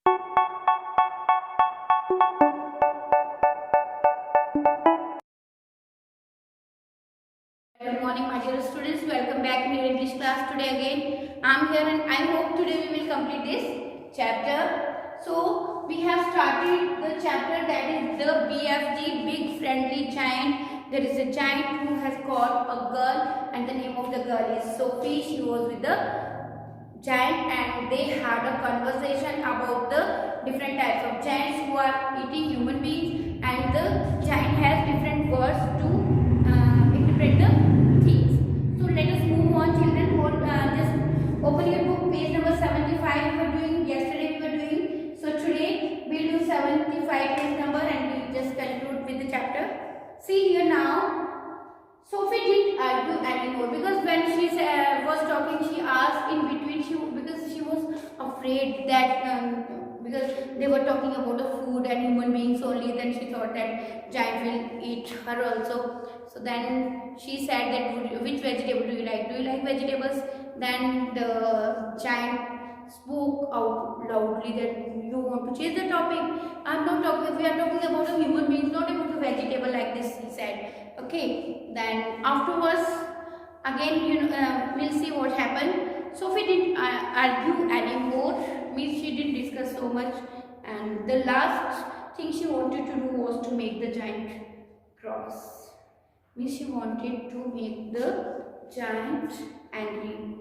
Good morning, my dear students. Welcome back in your English class today again. I'm here and I hope today we will complete this chapter. So, we have started the chapter that is the BFG, Big Friendly Giant. There is a giant who has caught a girl and the name of the girl is Sophie. She was with the giant and they had a conversation about the different types of giants who are eating human beings, and the giant has different words to interpret the things. So let us move on, children. Just open your book, page number 75. We were doing yesterday. We were doing, so today we'll do 75 page number and we'll just conclude with the chapter. See here now. Sophie didn't argue anymore because when she was talking, she asked in between. Because she was afraid that because they were talking about the food and human beings only. Then she thought that giant will eat her also. So then she said that which vegetable do you like? Do you like vegetables? Then the giant spoke out loudly that you want to change the topic. I'm not talking. We are talking about the human beings, not about the vegetable like this. He said. Okay. Then afterwards, again we'll see what happened. Sophie didn't argue anymore. Means she didn't discuss so much. And the last thing she wanted to do was to make the giant cross. Means she wanted to make the giant angry.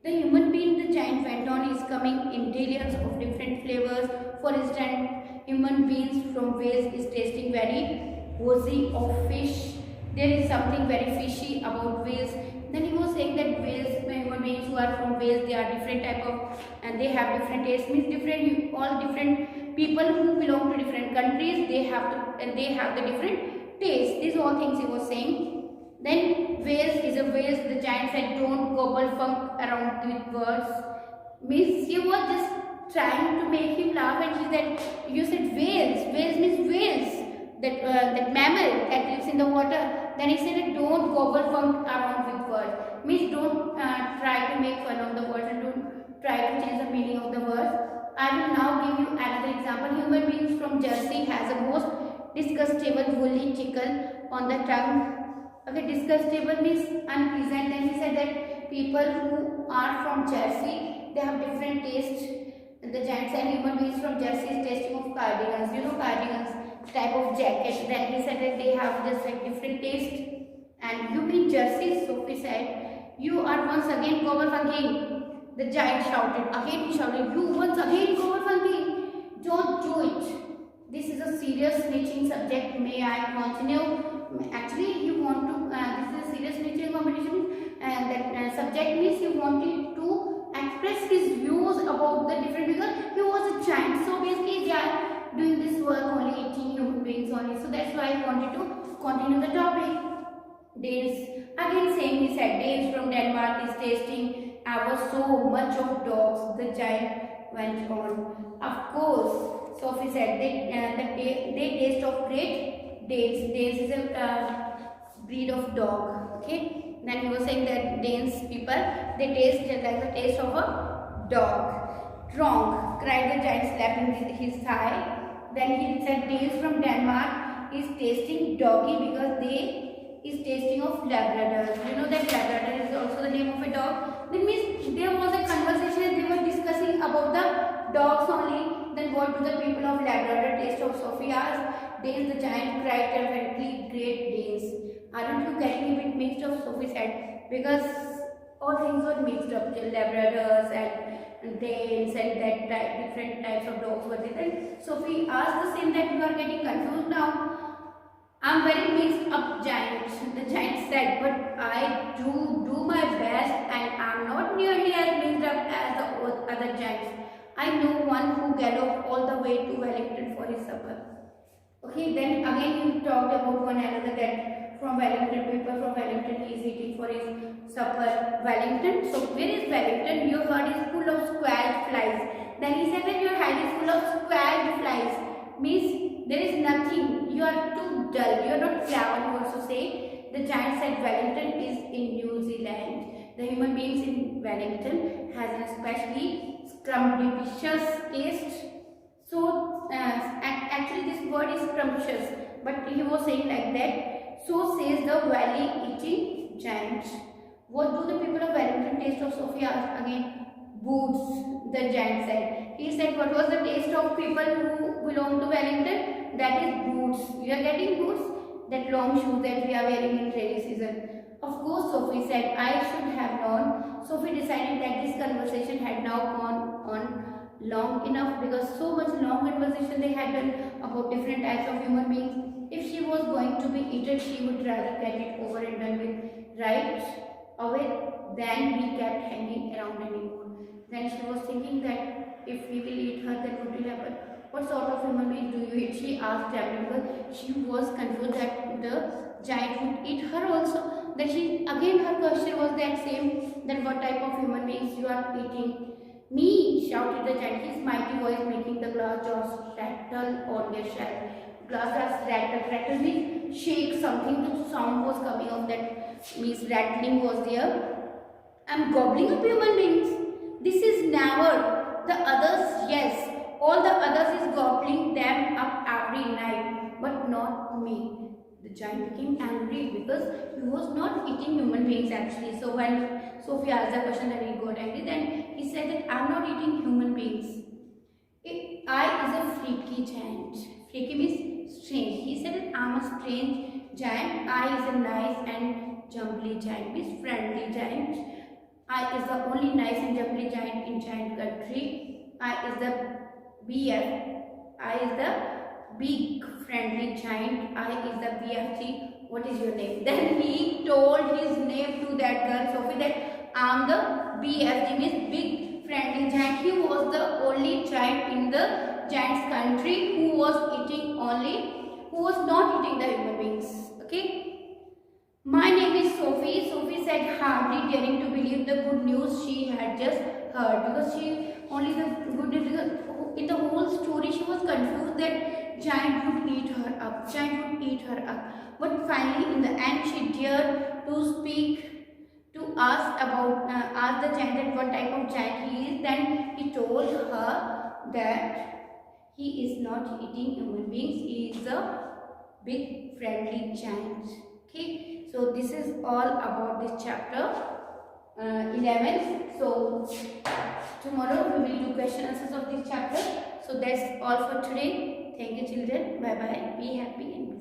The human being the giant went on is coming in dozens of different flavors. For instance, human beings from Wales is tasting very cozy of fish. There is something very fishy about Wales. Then he was saying that Wales, human beings who are from Wales, they are different type of, and they have different tastes. Means different, all different people who belong to different countries, they have to, and they have the different tastes. These all things he was saying. Then Wales is a Wales. The giant said, "Don't gobble funk around with words." Means she was just trying to make him laugh, and she said, "You said Wales. Wales means whales. That mammal that lives in the water." Then he said, "Don't gobble funk around with words." Means don't try to make fun of the words and don't try to change the meaning of the words. I will now give you another example. Human beings from Jersey has a most disgustable woolly tickle on the tongue. Okay, disgustable means unpleasant. Then he said that people who are from Jersey, they have different tastes. The giant said human beings from Jersey is tasting of cardigans. You know cardigans, type of jacket. Then he said that they have just like different taste. And you mean Jersey? Sophie said. You are once again gobble funky. The giant shouted. Again he shouted. You once again gobble funky. Don't do it. This is a serious snitching subject. May I continue? Actually, you want to. This is a serious snitching competition, and that subject means he wanted to express his views about the different, because he was a giant. So basically, they are doing this work only, eating human beings only. So that's why I wanted to continue the topic. Danes, again same he said, Danes from Denmark is tasting ever so much of dogs. The giant went on. Of course, Sophie said they taste of great Danes. Danes is a breed of dog. Okay. Then he was saying that Danes people, they taste just like the taste of a dog. Wrong, cried the giant, slapping his thigh. Then he said Danes from Denmark is tasting doggy because they is tasting of Labrador. You know that Labrador is also the name of a dog. That means there was a conversation, they were discussing about the dogs only. Then what do the people of Labrador taste of? Sophie asked. Danes the giant cried fervently, great Danes. Aren't you getting a bit mixed up? Sophie said. Because all things were mixed up. Labradors and Danes and that different types of dogs were there. Sophie asked the same, that you are getting confused now. I'm very mixed up giant, the giant said, but I do my best and I'm not nearly as mixed up as the other giants. I know one who galloped all the way to Wellington for his supper. Okay, then again he talked about one another, that from Wellington, people from Wellington he is eating for his supper. Wellington, so where is Wellington? Your heart is full of squashed flies. Then he said that your head is full of squashed flies. Means there is nothing, you are too dull, you are not clever, you also say. The giant said Wellington is in New Zealand. The human beings in Wellington has an especially scrumptious taste but he was saying like that. So says the valley eating giant. What do the people of Wellington taste of? Sophie asked again. Boots, the giant said. He said, what was the taste of people who belong to Wellington? That is boots. You are getting boots? That long shoes that we are wearing in rainy season. Of course, Sophie said, I should have known. Sophie decided that this conversation had now gone on long enough, because so much long conversation they had done about different types of human beings. If she was going to be eaten, she would rather get it over and done with right away than be kept hanging around anymore. Then she was thinking that if we will eat her, then what will happen? What sort of human being do you eat? She asked them, because she was confused that the giant would eat her also. Then she again, her question was that same, then what type of human beings you are eating? Me, shouted the giant, his mighty voice making the glass jaws rattle on their shelf. Glass jars rattle. Rattle means shake something, the sound was coming of that, means rattling was there. I'm gobbling up human beings. This is never. The others, yes. All the others is gobbling them up every night, but not me. The giant became angry because he was not eating human beings actually. So when Sophie asked the question, then he got angry. Then he said that I'm not eating human beings. I is a freaky giant. Freaky means strange. He said that I'm a strange giant. I is a nice and jumbly giant, means friendly giant. I is the only nice and jumbly giant in giant country. I is the BF. I is the big friendly giant. I is the BFG. What is your name? Then he told his name to that girl Sophie that I'm the BFG, means big friendly giant. He was the only giant in the giant's country who was not eating the human beings. Okay. My name is Sophie. Sophie said, hardly daring to believe the good news she had just heard, because she only the good news, because in the whole story she was confused that giant would eat her up. Giant would eat her up. But finally, in the end, she dared to speak to ask the giant that what type of giant he is. Then he told her that he is not eating human beings. He is a big friendly giant. Okay, so this is all about this chapter 11. So tomorrow we will do question answers of this chapter. So that's all for today. Thank you children. Bye bye. Be happy and